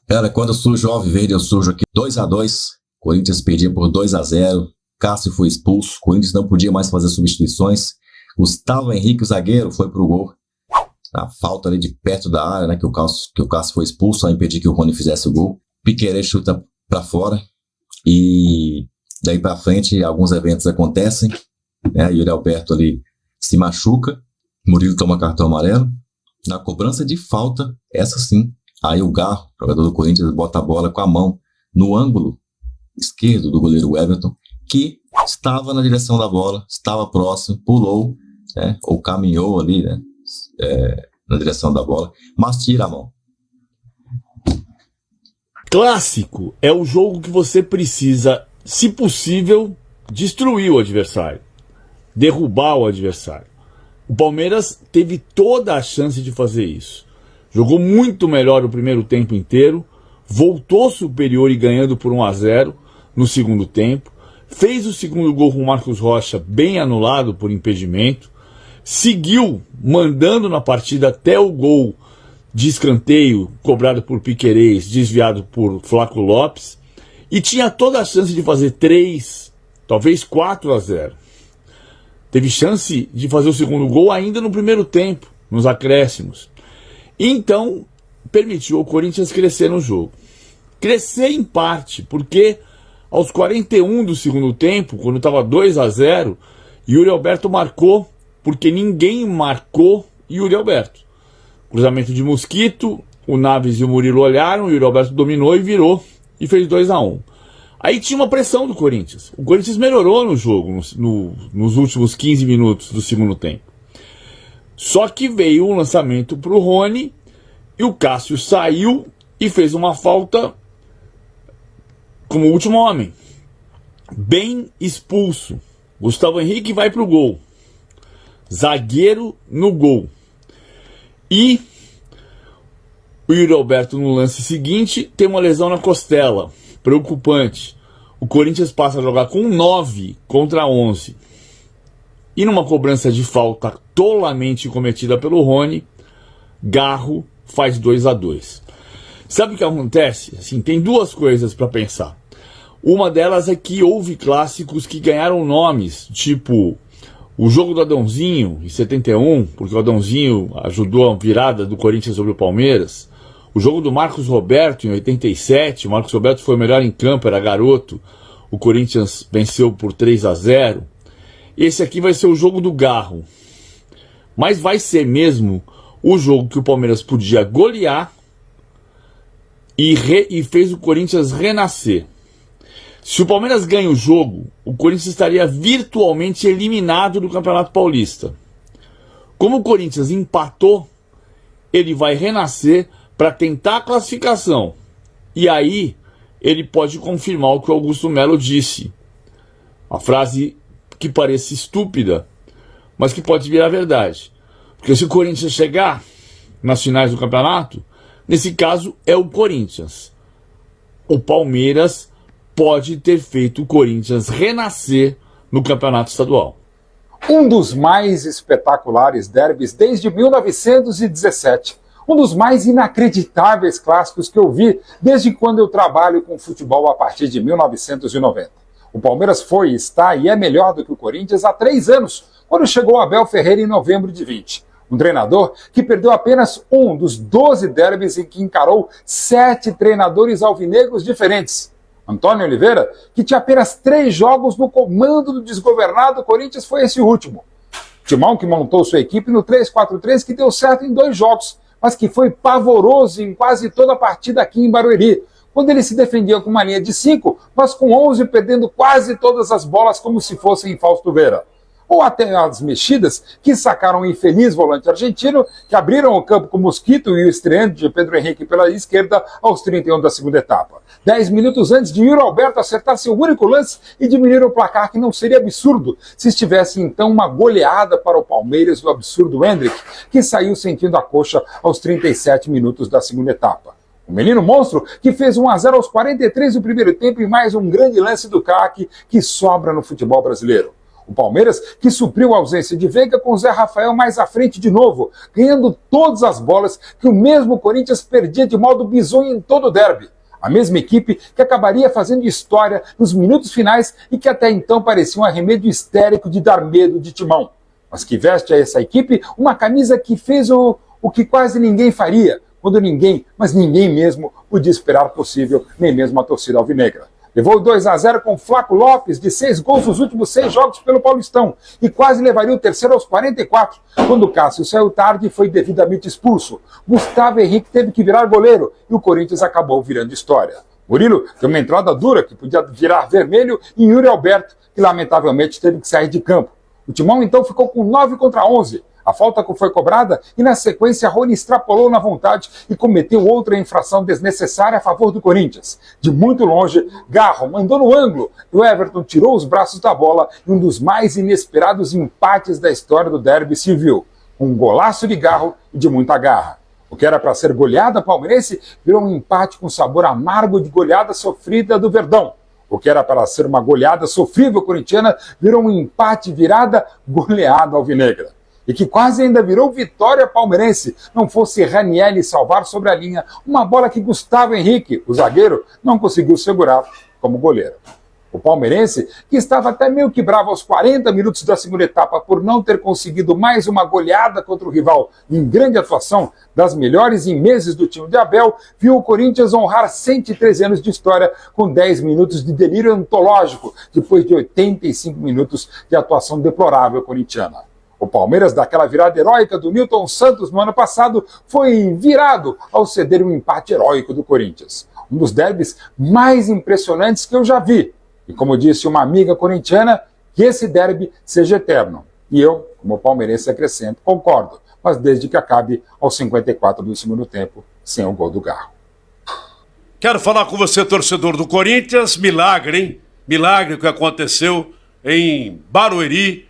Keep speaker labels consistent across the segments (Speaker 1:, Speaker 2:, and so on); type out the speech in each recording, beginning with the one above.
Speaker 1: Cara, quando surge o Alviverde, eu surjo aqui 2-2. Corinthians perdia por 2-0. Cássio foi expulso. Corinthians não podia mais fazer substituições. Gustavo Henrique, o zagueiro, foi pro gol. A falta ali de perto da área, né? Que o Cássio foi expulso, a impedir que o Rony fizesse o gol. Piquerez chuta pra fora. E daí pra frente, alguns eventos acontecem. Né? Yuri Alberto ali se machuca. Murilo toma cartão amarelo. Na cobrança de falta, essa sim. Aí o Garro, jogador do Corinthians, bota a bola com a mão no ângulo esquerdo do goleiro Everton, que estava na direção da bola, estava próximo, pulou, né, ou caminhou ali, né, na direção da bola, mas tira a mão.
Speaker 2: Clássico é o jogo que você precisa, se possível, destruir o adversário, derrubar o adversário. O Palmeiras teve toda a chance de fazer isso. Jogou muito melhor o primeiro tempo inteiro, voltou superior e ganhando por 1-0 no segundo tempo, fez o segundo gol com o Marcos Rocha bem anulado por impedimento, seguiu mandando na partida até o gol de escanteio cobrado por Piquerez, desviado por Flaco Lopes, e tinha toda a chance de fazer 3, talvez 4-0. Teve chance de fazer o segundo gol ainda no primeiro tempo, nos acréscimos. Então, permitiu ao Corinthians crescer no jogo. Crescer em parte, porque aos 41 do segundo tempo, quando estava 2-0, Yuri Alberto marcou, porque ninguém marcou Yuri Alberto. Cruzamento de Mosquito, o Naves e o Murilo olharam, o Yuri Alberto dominou e virou, e fez 2-1. Aí tinha uma pressão do Corinthians. O Corinthians melhorou no jogo, nos últimos 15 minutos do segundo tempo. Só que veio um lançamento para o Rony e o Cássio saiu e fez uma falta como último homem. Bem expulso. Gustavo Henrique vai para o gol. Zagueiro no gol. E o Yuri Alberto no lance seguinte tem uma lesão na costela. Preocupante. O Corinthians passa a jogar com 9 contra 11. E numa cobrança de falta tolamente cometida pelo Rony, Garro faz 2-2. Sabe o que acontece? Assim, tem duas coisas para pensar. Uma delas é que houve clássicos que ganharam nomes, tipo o jogo do Adãozinho em 71, porque o Adãozinho ajudou a virada do Corinthians sobre o Palmeiras. O jogo do Marcos Roberto em 87, o Marcos Roberto foi o melhor em campo, era garoto. O Corinthians venceu por 3-0. Esse aqui vai ser o jogo do Garro. Mas vai ser mesmo o jogo que o Palmeiras podia golear e fez o Corinthians renascer. Se o Palmeiras ganha o jogo, o Corinthians estaria virtualmente eliminado do Campeonato Paulista. Como o Corinthians empatou, ele vai renascer para tentar a classificação. E aí ele pode confirmar o que o Augusto Melo disse. A frase que parece estúpida, mas que pode virar verdade. Porque se o Corinthians chegar nas finais do campeonato, nesse caso é o Corinthians. O Palmeiras pode ter feito o Corinthians renascer no campeonato estadual.
Speaker 3: Um dos mais espetaculares derbys desde 1917. Um dos mais inacreditáveis clássicos que eu vi desde quando eu trabalho com futebol a partir de 1990. O Palmeiras foi, está e é melhor do que o Corinthians há 3 anos, quando chegou Abel Ferreira em novembro de 20. Um treinador que perdeu apenas um dos 12 derbys em que encarou 7 treinadores alvinegros diferentes. Antônio Oliveira, que tinha apenas 3 jogos no comando do desgovernado Corinthians, foi esse último. Timão, que montou sua equipe no 3-4-3, que deu certo em 2 jogos, mas que foi pavoroso em quase toda a partida aqui em Barueri, quando ele se defendia com uma linha de 5, mas com 11 perdendo quase todas as bolas como se fossem Fausto Vera. Ou até as mexidas que sacaram o infeliz volante argentino, que abriram o campo com o Mosquito e o estreante de Pedro Henrique pela esquerda aos 31 da segunda etapa. 10 minutos antes de Yuri Alberto acertar seu único lance e diminuir o placar, que não seria absurdo se estivesse então uma goleada para o Palmeiras do absurdo Hendrick, que saiu sentindo a coxa aos 37 minutos da segunda etapa. O menino monstro que fez 1-0 aos 43 do primeiro tempo e mais um grande lance do craque que sobra no futebol brasileiro. O Palmeiras que supriu a ausência de Veiga com o Zé Rafael mais à frente de novo, ganhando todas as bolas que o mesmo Corinthians perdia de modo bizonho em todo o derby. A mesma equipe que acabaria fazendo história nos minutos finais e que até então parecia um arremedo histérico de dar medo de Timão. Mas que veste a essa equipe uma camisa que fez o que quase ninguém faria, quando ninguém, mas ninguém mesmo, podia esperar possível, nem mesmo a torcida alvinegra. Levou 2-0 com Flaco Lopes, de 6 gols nos últimos 6 jogos pelo Paulistão, e quase levaria o terceiro aos 44, quando Cássio saiu tarde e foi devidamente expulso. Gustavo Henrique teve que virar goleiro, e o Corinthians acabou virando história. Murilo deu uma entrada dura, que podia virar vermelho, e Yuri Alberto, que lamentavelmente teve que sair de campo. O Timão então ficou com 9 contra 11. A falta foi cobrada e, na sequência, Rony extrapolou na vontade e cometeu outra infração desnecessária a favor do Corinthians. De muito longe, Garro mandou no ângulo e o Everton tirou os braços da bola e um dos mais inesperados empates da história do derby se viu. Um golaço de Garro e de muita garra. O que era para ser goleada palmeirense virou um empate com sabor amargo de goleada sofrida do Verdão. O que era para ser uma goleada sofrível corintiana virou um empate virada goleada alvinegra. E que quase ainda virou vitória palmeirense, não fosse Ranieri salvar sobre a linha uma bola que Gustavo Henrique, o zagueiro, não conseguiu segurar como goleiro. O palmeirense, que estava até meio que bravo aos 40 minutos da segunda etapa por não ter conseguido mais uma goleada contra o rival em grande atuação, das melhores em meses do time de Abel, viu o Corinthians honrar 113 anos de história com 10 minutos de delírio antológico, depois de 85 minutos de atuação deplorável corintiana. O Palmeiras, daquela virada heróica do Nilton Santos no ano passado, foi virado ao ceder um empate heróico do Corinthians. Um dos derbys mais impressionantes que eu já vi. E como disse uma amiga corintiana, que esse derby seja eterno. E eu, como palmeirense acrescento, concordo, mas desde que acabe aos 54 do segundo tempo, sem o gol do Garro.
Speaker 4: Quero falar com você, torcedor do Corinthians. Milagre, hein? Milagre que aconteceu em Barueri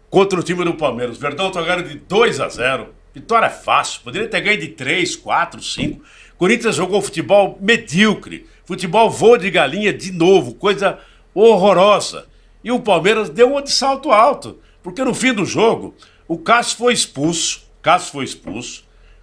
Speaker 4: contra o time do Palmeiras. Verdão tá ganhando de 2-0. Vitória fácil. Poderia ter ganho de 3, 4, 5. Corinthians jogou futebol medíocre. Futebol voo de galinha de novo. Coisa horrorosa. E o Palmeiras deu um de salto alto. Porque no fim do jogo, o Cássio foi expulso.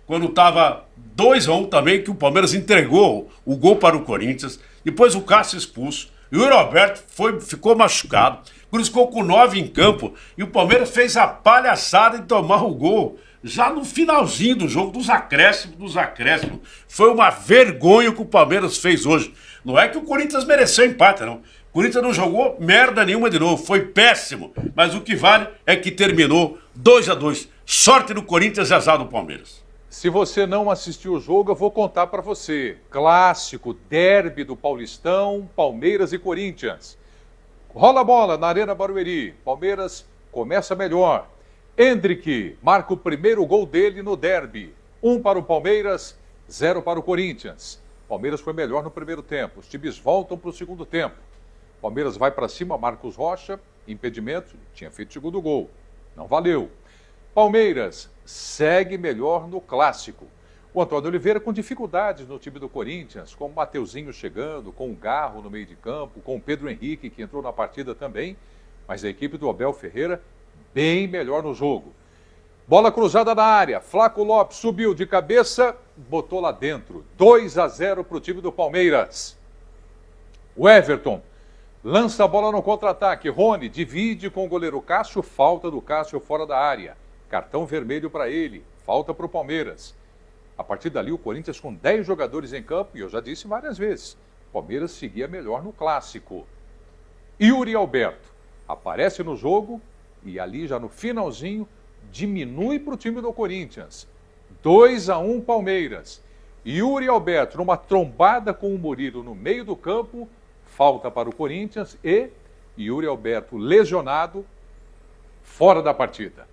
Speaker 4: Quando estava 2-1 também, que o Palmeiras entregou o gol para o Corinthians. Depois o Cássio expulso. E o Roberto ficou machucado. Por isso ficou com 9 em campo. E o Palmeiras fez a palhaçada de tomar o gol. Já no finalzinho do jogo, dos acréscimos. Foi uma vergonha o que o Palmeiras fez hoje. Não é que o Corinthians mereceu empate, não. O Corinthians não jogou merda nenhuma de novo. Foi péssimo. Mas o que vale é que terminou 2-2. Sorte do Corinthians e azar do Palmeiras.
Speaker 5: Se você não assistiu o jogo, eu vou contar para você. Clássico, derby do Paulistão, Palmeiras e Corinthians. Rola a bola na Arena Barueri. Palmeiras começa melhor. Endrick marca o primeiro gol dele no derby. 1 para o Palmeiras, 0 para o Corinthians. Palmeiras foi melhor no primeiro tempo. Os times voltam para o segundo tempo. Palmeiras vai para cima, Marcos Rocha, impedimento, tinha feito o segundo gol. Não valeu. Palmeiras segue melhor no clássico. O Antônio Oliveira com dificuldades no time do Corinthians, com o Mateuzinho chegando, com o Garro no meio de campo, com o Pedro Henrique, que entrou na partida também, mas a equipe do Abel Ferreira bem melhor no jogo. Bola cruzada na área, Flaco Lopes subiu de cabeça, botou lá dentro. 2-0 para o time do Palmeiras. O Everton lança a bola no contra-ataque. Rony divide com o goleiro Cássio, falta do Cássio fora da área. Cartão vermelho para ele, falta para o Palmeiras. A partir dali, o Corinthians com 10 jogadores em campo, e eu já disse várias vezes, o Palmeiras seguia melhor no clássico. Yuri Alberto aparece no jogo e ali já no finalzinho diminui para o time do Corinthians. 2-1 Palmeiras. Yuri Alberto numa trombada com o Murilo no meio do campo, falta para o Corinthians e Yuri Alberto lesionado fora da partida.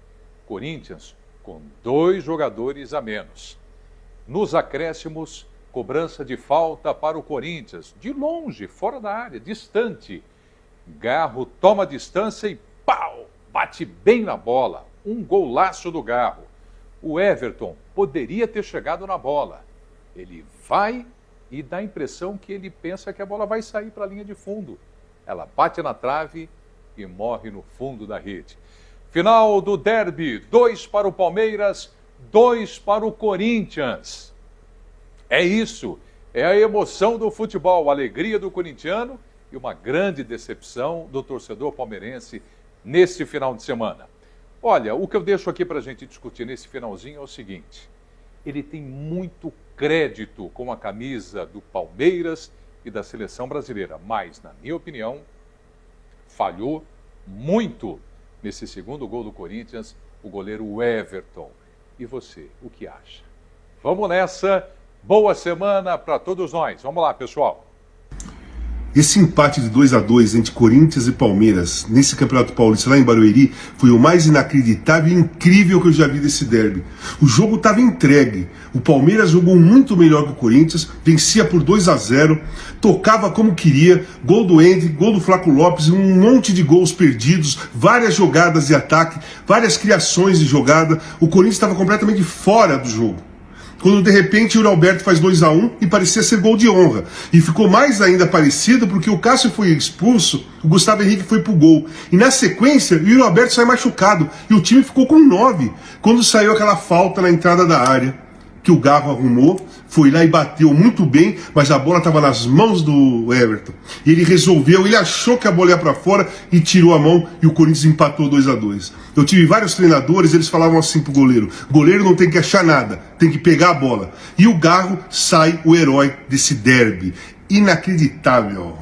Speaker 5: Corinthians com 2 jogadores a menos. Nos acréscimos, cobrança de falta para o Corinthians. De longe, fora da área, distante. Garro toma distância e pau! Bate bem na bola. Um golaço do Garro. O Everton poderia ter chegado na bola. Ele vai e dá a impressão que ele pensa que a bola vai sair para a linha de fundo. Ela bate na trave e morre no fundo da rede. Final do derby, 2 para o Palmeiras, 2 para o Corinthians. É isso, é a emoção do futebol, a alegria do corintiano e uma grande decepção do torcedor palmeirense nesse final de semana. Olha, o que eu deixo aqui para a gente discutir nesse finalzinho é o seguinte: ele tem muito crédito com a camisa do Palmeiras e da seleção brasileira, mas, na minha opinião, falhou muito nesse segundo gol do Corinthians, o goleiro Everton. E você, o que acha? Vamos nessa, boa semana para todos nós. Vamos lá, pessoal.
Speaker 6: Esse empate de 2-2 entre Corinthians e Palmeiras nesse Campeonato Paulista lá em Barueri foi o mais inacreditável e incrível que eu já vi desse derby. O jogo estava entregue. O Palmeiras jogou muito melhor que o Corinthians, vencia por 2-0, tocava como queria, gol do Hendrick, gol do Flaco Lopes, um monte de gols perdidos, várias jogadas de ataque, várias criações de jogada. O Corinthians estava completamente fora do jogo. Quando de repente o Yuri Alberto faz 2-1 e parecia ser gol de honra. E ficou mais ainda parecido porque o Cássio foi expulso, o Gustavo Henrique foi pro gol. E na sequência, o Yuri Alberto sai machucado. E o time ficou com 9. Quando saiu aquela falta na entrada da área, que o Garro arrumou, foi lá e bateu muito bem, mas a bola estava nas mãos do Everton. E ele resolveu, ele achou que a bola ia para fora e tirou a mão e o Corinthians empatou 2-2. Eu tive vários treinadores, eles falavam assim pro goleiro: goleiro não tem que achar nada, tem que pegar a bola. E o Garro sai o herói desse derby. Inacreditável.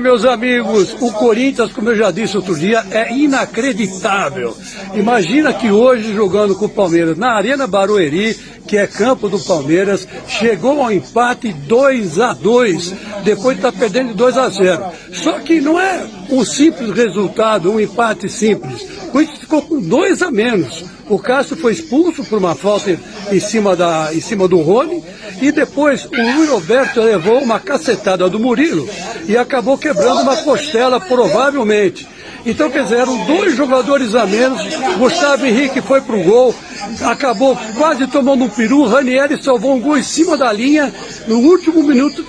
Speaker 7: Meus amigos, o Corinthians, como eu já disse outro dia, é inacreditável. Imagina que hoje, jogando com o Palmeiras na Arena Barueri, que é campo do Palmeiras, chegou ao empate 2-2, depois de estar perdendo 2-0. Só que não é um simples resultado, um empate simples. O Corinthians ficou com 2 a menos. O Cássio foi expulso por uma falta em cima do Rony, e depois o Yuri Alberto levou uma cacetada do Murilo e acabou quebrando uma costela, provavelmente. Então, quer dizer, eram 2 jogadores a menos. Gustavo Henrique foi pro gol, acabou quase tomando um peru. Ranieri salvou um gol em cima da linha no último minuto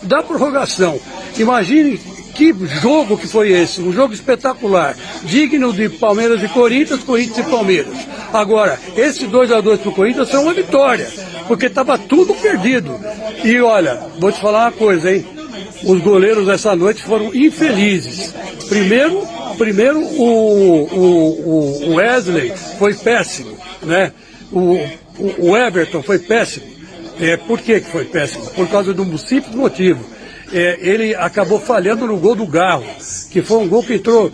Speaker 7: da prorrogação. Imagine que jogo que foi esse, um jogo espetacular, digno de Palmeiras e Corinthians, Corinthians e Palmeiras. Agora, esse 2-2 pro Corinthians foi uma vitória, porque estava tudo perdido. E olha, vou te falar uma coisa, hein? Os goleiros essa noite foram infelizes. Primeiro o Wesley foi péssimo, né? O Everton foi péssimo. Por que foi péssimo? Por causa de um simples motivo. Ele acabou falhando no gol do Garro, que foi um gol que entrou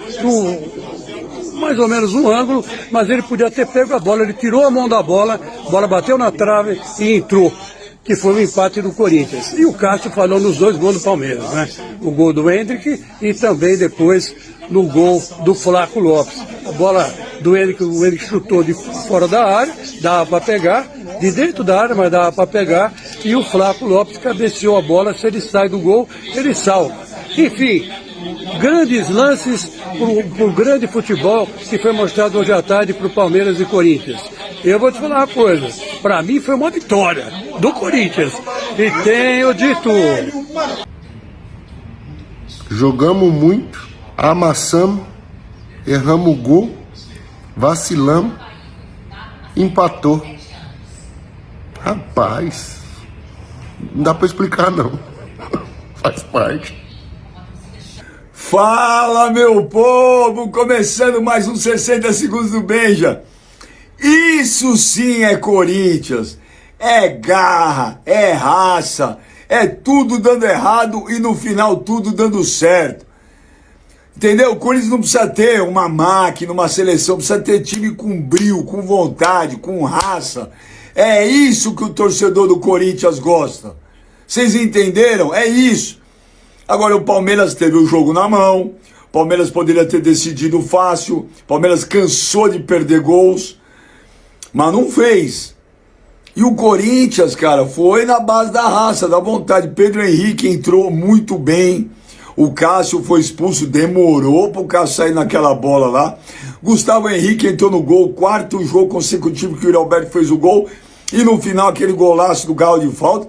Speaker 7: mais ou menos um ângulo, mas ele podia ter pego a bola, ele tirou a mão da bola, a bola bateu na trave e entrou, que foi o empate do Corinthians. E o Cássio falhou nos 2 gols do Palmeiras, né? O gol do Hendrick e também depois no gol do Flaco Lopes. A bola do Hendrick, o Hendrick chutou de fora da área, dava para pegar, de dentro da área, mas dava para pegar, e o Flaco Lopes cabeceou a bola. Se ele sai do gol, ele salva. Enfim, grandes lances por grande futebol que foi mostrado hoje à tarde para o Palmeiras e Corinthians. Eu vou te falar uma coisa, para mim foi uma vitória do Corinthians, e tenho dito.
Speaker 8: Jogamos muito, amassamos, erramos o gol, vacilamos, empatou. Rapaz, não dá pra explicar não, faz parte.
Speaker 9: Fala, meu povo, começando mais uns 60 segundos do Benja. Isso sim é Corinthians, é garra, é raça, é tudo dando errado e no final tudo dando certo. Entendeu? O Corinthians não precisa ter uma máquina, uma seleção, precisa ter time com brio, com vontade, com raça. É isso que o torcedor do Corinthians gosta. Vocês entenderam? É isso. Agora o Palmeiras teve o jogo na mão, o Palmeiras poderia ter decidido fácil, o Palmeiras cansou de perder gols, mas não fez. E o Corinthians, cara, foi na base da raça, da vontade. Pedro Henrique entrou muito bem. O Cássio foi expulso, demorou pro Cássio sair naquela bola lá. Gustavo Henrique entrou no gol, 4º jogo consecutivo que o Yuri Alberto fez o gol. E no final aquele golaço do Galo de falta.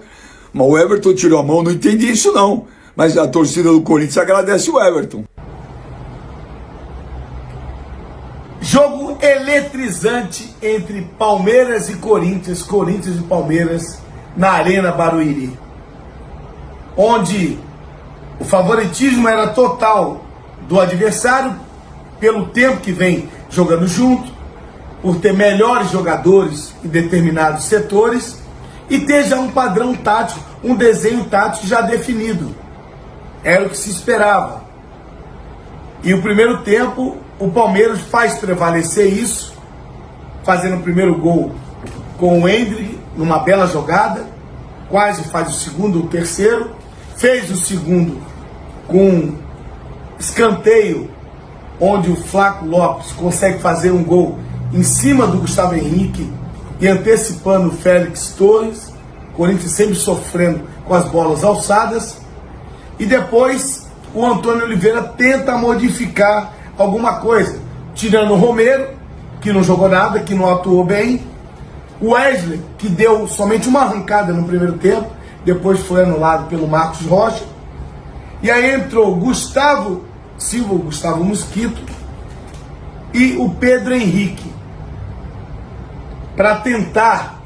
Speaker 9: Mas o Everton tirou a mão, não entendi isso não. Mas a torcida do Corinthians agradece o Everton.
Speaker 10: eletrizante entre Palmeiras e Corinthians, Corinthians e Palmeiras, na Arena Barueri, onde o favoritismo era total do adversário, pelo tempo que vem jogando junto, por ter melhores jogadores em determinados setores e ter já um padrão tático, um desenho tático já definido. Era o que se esperava. E o primeiro tempo, o Palmeiras faz prevalecer isso, fazendo o primeiro gol com o Hendrick, numa bela jogada, quase faz o segundo, o terceiro, fez o segundo com escanteio, onde o Flaco Lopes consegue fazer um gol em cima do Gustavo Henrique e antecipando o Félix Torres, Corinthians sempre sofrendo com as bolas alçadas, e depois o Antônio Oliveira tenta modificar alguma coisa, tirando o Romero, que não jogou nada, que não atuou bem, o Wesley, que deu somente uma arrancada no primeiro tempo, depois foi anulado pelo Marcos Rocha, e aí entrou Gustavo Silva, Gustavo Mosquito e o Pedro Henrique, para tentar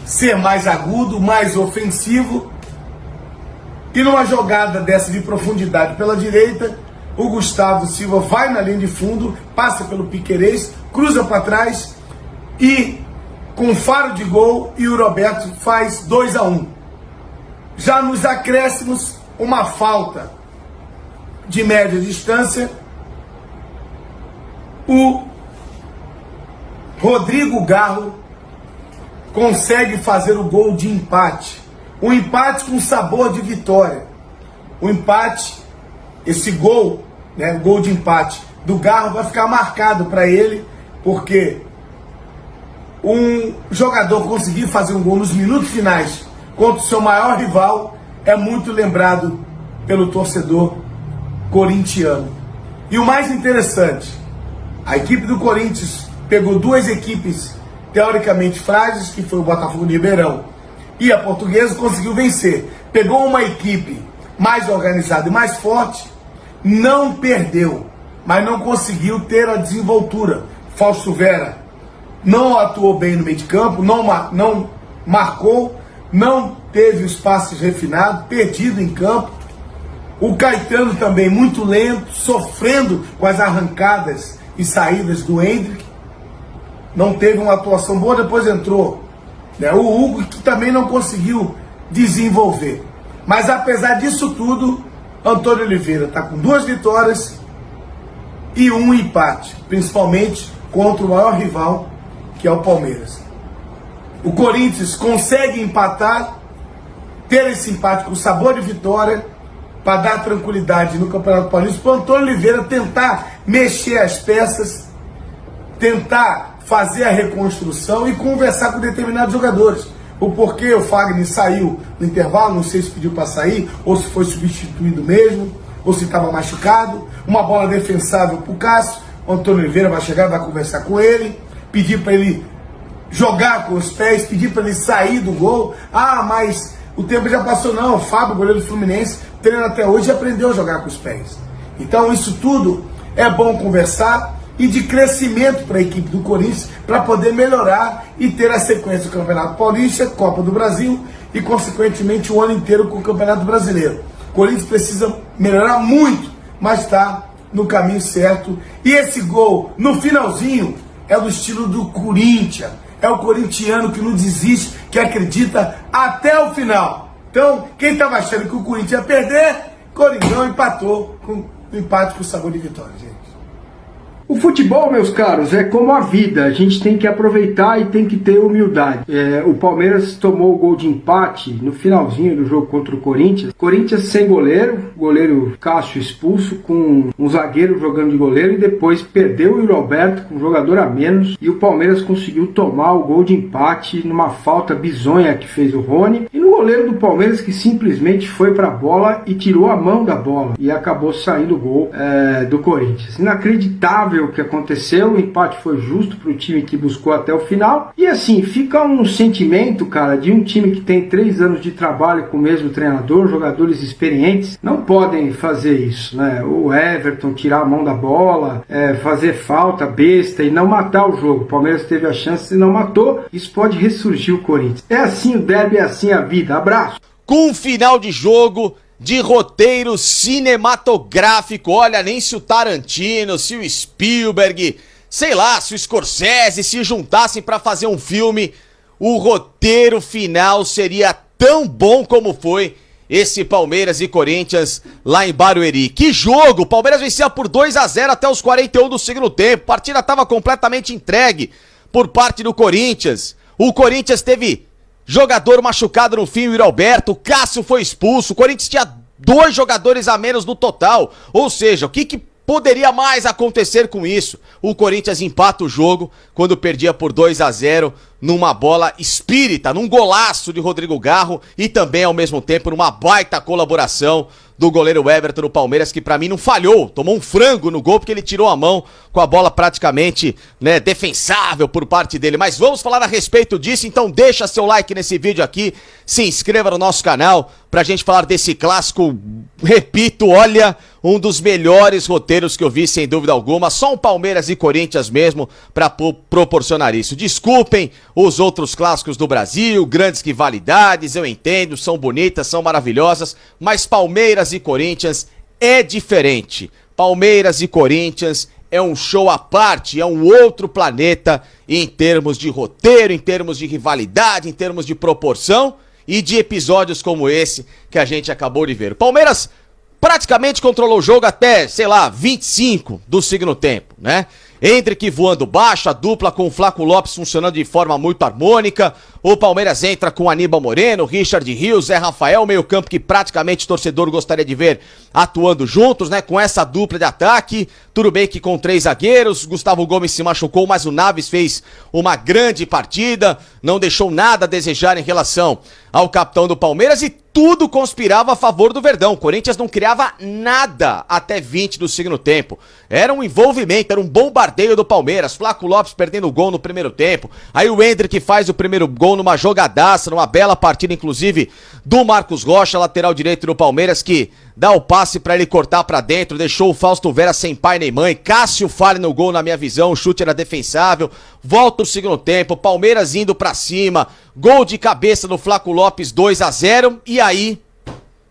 Speaker 10: ser mais agudo, mais ofensivo. E numa jogada dessa de profundidade pela direita, o Gustavo Silva vai na linha de fundo, passa pelo Piquerez, cruza para trás e com faro de gol, e o Roberto faz 2-1. Já nos acréscimos, uma falta de média distância, o Rodrigo Garro consegue fazer o gol de empate. Um empate com sabor de vitória. O empate, esse gol, né, o gol de empate do Garro vai ficar marcado para ele, porque um jogador conseguir fazer um gol nos minutos finais contra o seu maior rival é muito lembrado pelo torcedor corintiano. E o mais interessante, a equipe do Corinthians pegou duas equipes teoricamente frágeis, que foi o Botafogo de Ribeirão e a Portuguesa, conseguiu vencer. Pegou uma equipe mais organizada e mais forte, não perdeu, mas não conseguiu ter a desenvoltura. Fausto Vera não atuou bem no meio de campo, não marcou, não teve os passes refinados, perdido em campo. O Caetano também muito lento, sofrendo com as arrancadas e saídas do Hendrick. Não teve uma atuação boa, depois entrou, né, o Hugo, que também não conseguiu desenvolver. Mas apesar disso tudo, Antônio Oliveira está com 2 vitórias e 1 empate, principalmente contra o maior rival, que é o Palmeiras. O Corinthians consegue empatar, ter esse empate com sabor de vitória, para dar tranquilidade no Campeonato Paulista, para o Antônio Oliveira tentar mexer as peças, tentar fazer a reconstrução e conversar com determinados jogadores. O porquê o Fagner saiu no intervalo, não sei se pediu para sair, ou se foi substituído mesmo, ou se estava machucado. Uma bola defensável para o Cássio, o Antônio Oliveira vai chegar, vai conversar com ele, pedir para ele jogar com os pés, pedir para ele sair do gol. Ah, mas o tempo já passou. Não, o Fábio, goleiro do Fluminense, treina até hoje e aprendeu a jogar com os pés. Então isso tudo é bom conversar e de crescimento para a equipe do Corinthians, para poder melhorar e ter a sequência do Campeonato Paulista, Copa do Brasil e consequentemente o ano inteiro com o Campeonato Brasileiro. O Corinthians precisa melhorar muito, mas está no caminho certo. E esse gol no finalzinho é do estilo do Corinthians. É o corintiano que não desiste, que acredita até o final. Então, quem estava achando que o Corinthians ia perder, Coringão empatou com empate com sabor de vitória, gente.
Speaker 11: O futebol, meus caros, é como a vida, a gente tem que aproveitar e tem que ter humildade. O Palmeiras tomou o gol de empate no finalzinho do jogo contra o Corinthians. Corinthians sem goleiro Cássio expulso, com um zagueiro jogando de goleiro, e depois perdeu o Roberto com um jogador a menos, e o Palmeiras conseguiu tomar o gol de empate numa falta bizonha que fez o Rony, e no goleiro do Palmeiras que simplesmente foi para a bola e tirou a mão da bola, e acabou saindo o gol do Corinthians. Inacreditável lamentável o que aconteceu, o empate foi justo para o time que buscou até o final. E assim, fica um sentimento, cara, de um time que tem 3 anos de trabalho com o mesmo treinador, jogadores experientes, não podem fazer isso, né? O Everton tirar a mão da bola, fazer falta besta e não matar o jogo. O Palmeiras teve a chance e não matou, isso pode ressurgir o Corinthians. É assim o derby, é assim a vida. Abraço!
Speaker 12: Com um final de jogo de roteiro cinematográfico, olha, nem se o Tarantino, se o Spielberg, sei lá, se o Scorsese se juntassem pra fazer um filme, o roteiro final seria tão bom como foi esse Palmeiras e Corinthians lá em Barueri. Que jogo! O Palmeiras vencia por 2-0 até os 41 do segundo tempo, a partida estava completamente entregue por parte do Corinthians. O Corinthians teve jogador machucado no fim, o Yuri Alberto, o Cássio foi expulso, o Corinthians tinha 2 jogadores a menos no total. Ou seja, o que poderia mais acontecer com isso? O Corinthians empata o jogo quando perdia por 2-0 numa bola espírita, num golaço de Rodrigo Garro e também ao mesmo tempo numa baita colaboração do goleiro Everton do Palmeiras, que pra mim não falhou, tomou um frango no gol porque ele tirou a mão com a bola praticamente, né, defensável por parte dele. Mas vamos falar a respeito disso, então deixa seu like nesse vídeo aqui, se inscreva no nosso canal pra gente falar desse clássico. Repito, olha, um dos melhores roteiros que eu vi, sem dúvida alguma, só um Palmeiras e Corinthians mesmo pra proporcionar isso. Desculpem os outros clássicos do Brasil, grandes rivalidades, eu entendo, são bonitas, são maravilhosas, mas Palmeiras e Corinthians é diferente. Palmeiras e Corinthians é um show à parte, é um outro planeta em termos de roteiro, em termos de rivalidade, em termos de proporção e de episódios como esse que a gente acabou de ver. O Palmeiras praticamente controlou o jogo até, sei lá, 25 do segundo tempo, né? Hendrick voando baixo, a dupla com o Flaco Lopes funcionando de forma muito harmônica. O Palmeiras entra com Aníbal Moreno, Richard Rios, Zé Rafael, meio campo que praticamente o torcedor gostaria de ver atuando juntos, né? Com essa dupla de ataque. Tudo bem que com 3 zagueiros, Gustavo Gomes se machucou, mas o Naves fez uma grande partida, não deixou nada a desejar em relação ao capitão do Palmeiras e tudo conspirava a favor do Verdão. O Corinthians não criava nada até 20 do segundo tempo. Era um envolvimento, era um bombardeio do Palmeiras. Flaco Lopes perdendo o gol no primeiro tempo. Aí o Hendrick faz o primeiro gol numa jogadaça, numa bela partida, inclusive, do Marcos Rocha, lateral direito do Palmeiras, que dá o passe pra ele cortar pra dentro, deixou o Fausto Vera sem pai nem mãe. Cássio falha no gol, na minha visão, o chute era defensável. Volta o segundo tempo, Palmeiras indo pra cima, gol de cabeça do Flaco Lopes, 2-0, e aí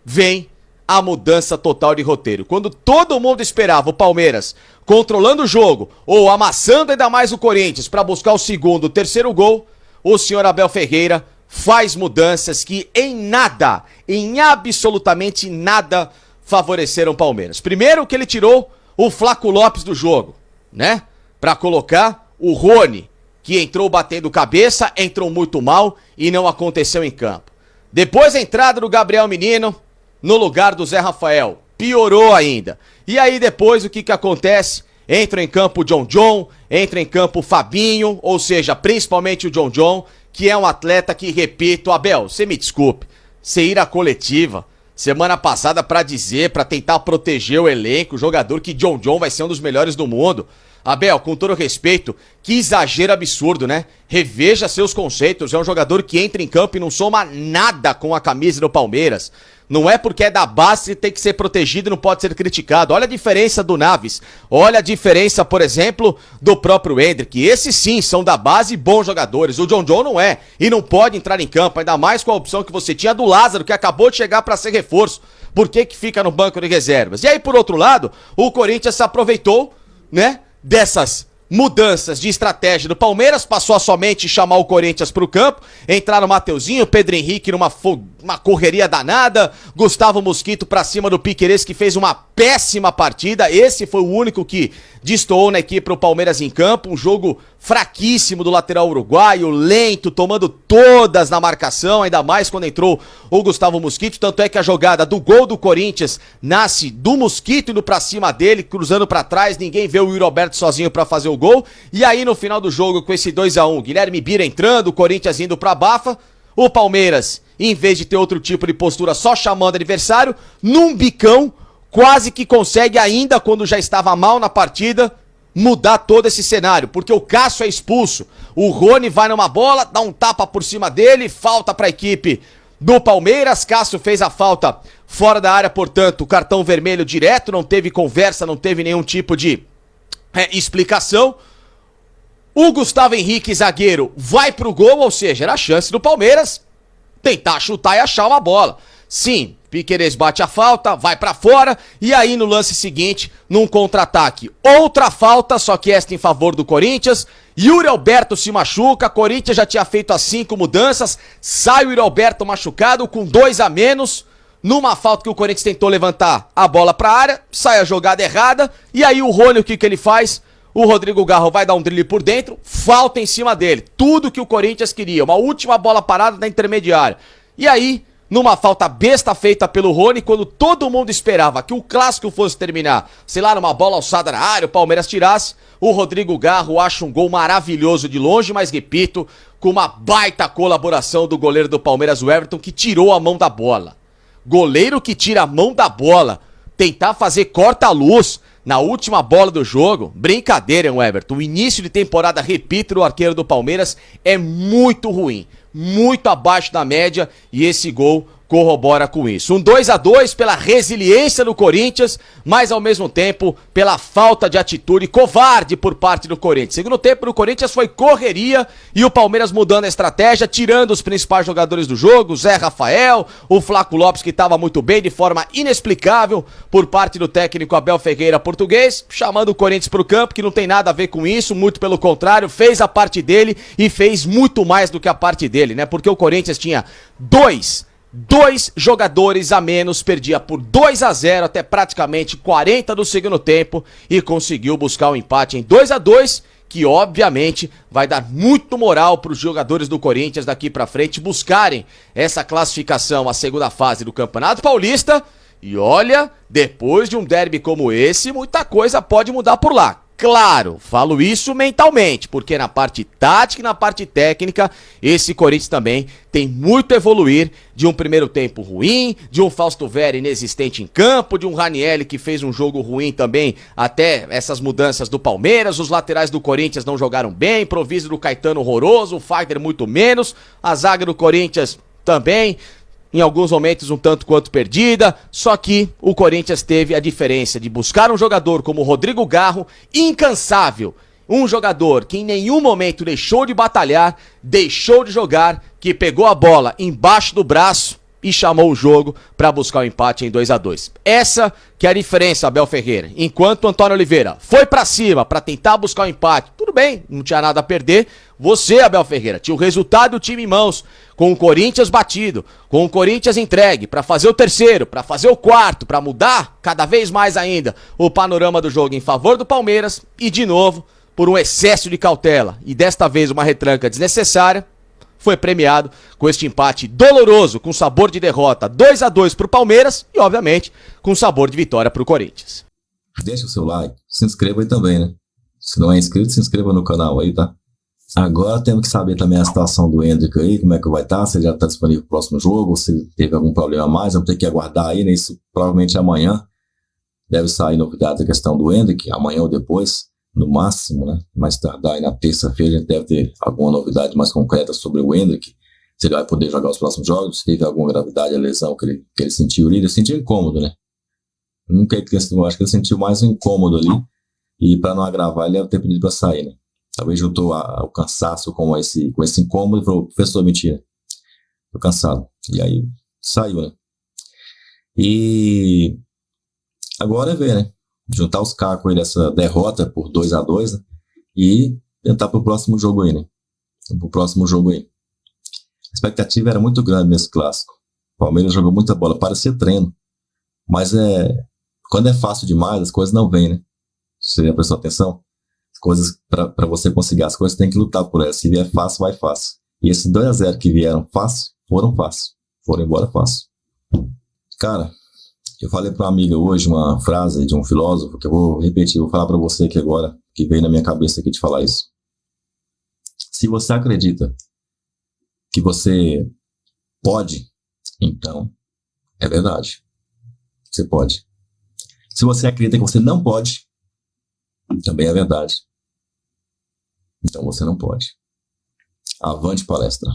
Speaker 12: vem a mudança total de roteiro. Quando todo mundo esperava o Palmeiras controlando o jogo, ou amassando ainda mais o Corinthians pra buscar o segundo, o terceiro gol, o senhor Abel Ferreira faz mudanças que em nada, em absolutamente nada, favoreceram o Palmeiras. Primeiro que ele tirou o Flaco Lopes do jogo, né? Pra colocar o Rony, que entrou batendo cabeça, entrou muito mal e não aconteceu em campo. Depois a entrada do Gabriel Menino no lugar do Zé Rafael, piorou ainda. E aí depois o que acontece? Entra em campo o John, entra em campo o Fabinho, ou seja, principalmente o John, que é um atleta que, repito, Abel, você me desculpe, você ir à coletiva semana passada pra dizer, pra tentar proteger o elenco, o jogador que John vai ser um dos melhores do mundo. Abel, com todo respeito, que exagero absurdo, né? Reveja seus conceitos, é um jogador que entra em campo e não soma nada com a camisa do Palmeiras. Não é porque é da base que tem que ser protegido e não pode ser criticado. Olha a diferença do Naves. Olha a diferença, por exemplo, do próprio Hendrick. Esses sim são da base e bons jogadores. O John não é e não pode entrar em campo, ainda mais com a opção que você tinha do Lázaro, que acabou de chegar para ser reforço. Por que fica no banco de reservas? E aí, por outro lado, o Corinthians se aproveitou, né, dessas mudanças de estratégia do Palmeiras, passou a somente chamar o Corinthians pro campo, entraram o Mateuzinho, Pedro Henrique numa correria danada, Gustavo Mosquito pra cima do Piquerez, que fez uma péssima partida. Esse foi o único que destoou na equipe pro Palmeiras em campo, um jogo fraquíssimo do lateral uruguaio, lento, tomando todas na marcação, ainda mais quando entrou o Gustavo Mosquito, tanto é que a jogada do gol do Corinthians nasce do Mosquito indo pra cima dele, cruzando pra trás, ninguém vê o Yuri Alberto sozinho pra fazer o gol, e aí no final do jogo com esse 2-1, Guilherme Bira entrando, o Corinthians indo pra bafa, o Palmeiras, em vez de ter outro tipo de postura, só chamando o adversário, num bicão, quase que consegue ainda, quando já estava mal na partida, mudar todo esse cenário, porque o Cássio é expulso, o Rony vai numa bola, dá um tapa por cima dele, falta para a equipe do Palmeiras, Cássio fez a falta fora da área, portanto, cartão vermelho direto, não teve conversa, não teve nenhum tipo de explicação. O Gustavo Henrique, zagueiro, vai pro gol, ou seja, era a chance do Palmeiras tentar chutar e achar uma bola. Sim, Piquerez bate a falta, vai pra fora, e aí no lance seguinte, num contra-ataque, outra falta, só que esta em favor do Corinthians. Yuri Alberto se machuca, Corinthians já tinha feito as 5 mudanças, sai o Yuri Alberto machucado com 2 a menos, numa falta que o Corinthians tentou levantar a bola pra área, sai a jogada errada, e aí o Rony, o que ele faz? O Rodrigo Garro vai dar um drible por dentro, falta em cima dele, tudo que o Corinthians queria, uma última bola parada na intermediária. E aí, numa falta besta feita pelo Rony, quando todo mundo esperava que o clássico fosse terminar, sei lá, numa bola alçada na área, o Palmeiras tirasse, o Rodrigo Garro acha um gol maravilhoso de longe, mas repito, com uma baita colaboração do goleiro do Palmeiras, o Everton, que tirou a mão da bola. Goleiro que tira a mão da bola, tentar fazer corta-luz na última bola do jogo, brincadeira, hein, Everton? O início de temporada, repito, do arqueiro do Palmeiras é muito ruim, muito abaixo da média, e esse gol corrobora com isso. Um 2-2 pela resiliência do Corinthians, mas ao mesmo tempo pela falta de atitude covarde por parte do Corinthians. Segundo tempo do Corinthians foi correria e o Palmeiras mudando a estratégia, tirando os principais jogadores do jogo, o Zé Rafael, o Flaco Lopes, que estava muito bem de forma inexplicável por parte do técnico Abel Ferreira português, chamando o Corinthians para o campo, que não tem nada a ver com isso, muito pelo contrário, fez a parte dele e fez muito mais do que a parte dele, né? Porque o Corinthians tinha dois jogadores a menos, perdia por 2-0 até praticamente 40 do segundo tempo e conseguiu buscar o empate em 2-2, que obviamente vai dar muito moral para os jogadores do Corinthians daqui para frente buscarem essa classificação à segunda fase do Campeonato Paulista. E olha, depois de um derby como esse, muita coisa pode mudar por lá. Claro, falo isso mentalmente, porque na parte tática e na parte técnica, esse Corinthians também tem muito a evoluir de um primeiro tempo ruim, de um Fausto Vera inexistente em campo, de um Ranieri que fez um jogo ruim também, até essas mudanças do Palmeiras, os laterais do Corinthians não jogaram bem, improviso do Caetano horroroso, o Fagner muito menos, a zaga do Corinthians também, em alguns momentos um tanto quanto perdida, só que o Corinthians teve a diferença de buscar um jogador como o Rodrigo Garro, incansável, um jogador que em nenhum momento deixou de batalhar, deixou de jogar, que pegou a bola embaixo do braço e chamou o jogo para buscar o empate em 2-2. Essa que é a diferença, Abel Ferreira. Enquanto o Antônio Oliveira foi para cima para tentar buscar o empate, tudo bem, não tinha nada a perder. Você, Abel Ferreira, tinha o resultado do time em mãos, com o Corinthians batido, com o Corinthians entregue para fazer o terceiro, para fazer o quarto, para mudar cada vez mais ainda o panorama do jogo em favor do Palmeiras e, de novo, por um excesso de cautela e desta vez uma retranca desnecessária, foi premiado com este empate doloroso, com sabor de derrota, 2-2 pro Palmeiras e, obviamente, com sabor de vitória pro Corinthians.
Speaker 1: Deixa o seu like, se inscreva aí também, né? Se não é inscrito, se inscreva no canal aí, tá? Agora temos que saber também a situação do Endrick aí, como é que vai estar, se ele já está disponível pro próximo jogo, ou se teve algum problema a mais, vamos ter que aguardar aí, né? Isso provavelmente amanhã deve sair novidade da questão do Endrick, amanhã ou depois, no máximo, né? Mais tardar aí na terça-feira, a gente deve ter alguma novidade mais concreta sobre o Endrick, se ele vai poder jogar os próximos jogos, se teve alguma gravidade, a lesão que ele sentiu ali, ele sentiu incômodo, né? Nunca, eu acho que ele sentiu mais um incômodo ali, e para não agravar, ele deve ter pedido para sair, né? Talvez juntou o cansaço com esse incômodo e falou, professor, mentira, tô cansado. E aí saiu, né? E agora é ver, né? Juntar os cacos aí dessa derrota por 2-2, né? E tentar pro próximo jogo aí, né? Pro próximo jogo aí. A expectativa era muito grande nesse clássico. O Palmeiras jogou muita bola, parecia treino. Mas quando é fácil demais, as coisas não vêm, né? Você já prestou atenção? As coisas, para você conseguir as coisas, tem que lutar por elas. Se vier fácil, vai fácil. E esses 2-0 que vieram fácil, foram fácil. Foram embora fácil. Cara, eu falei para uma amiga hoje uma frase de um filósofo que eu vou repetir, vou falar para você aqui agora, que veio na minha cabeça aqui de falar isso. Se você acredita que você pode, então é verdade. Você pode. Se você acredita que você não pode, Também é verdade. Então você não pode. Avante palestra.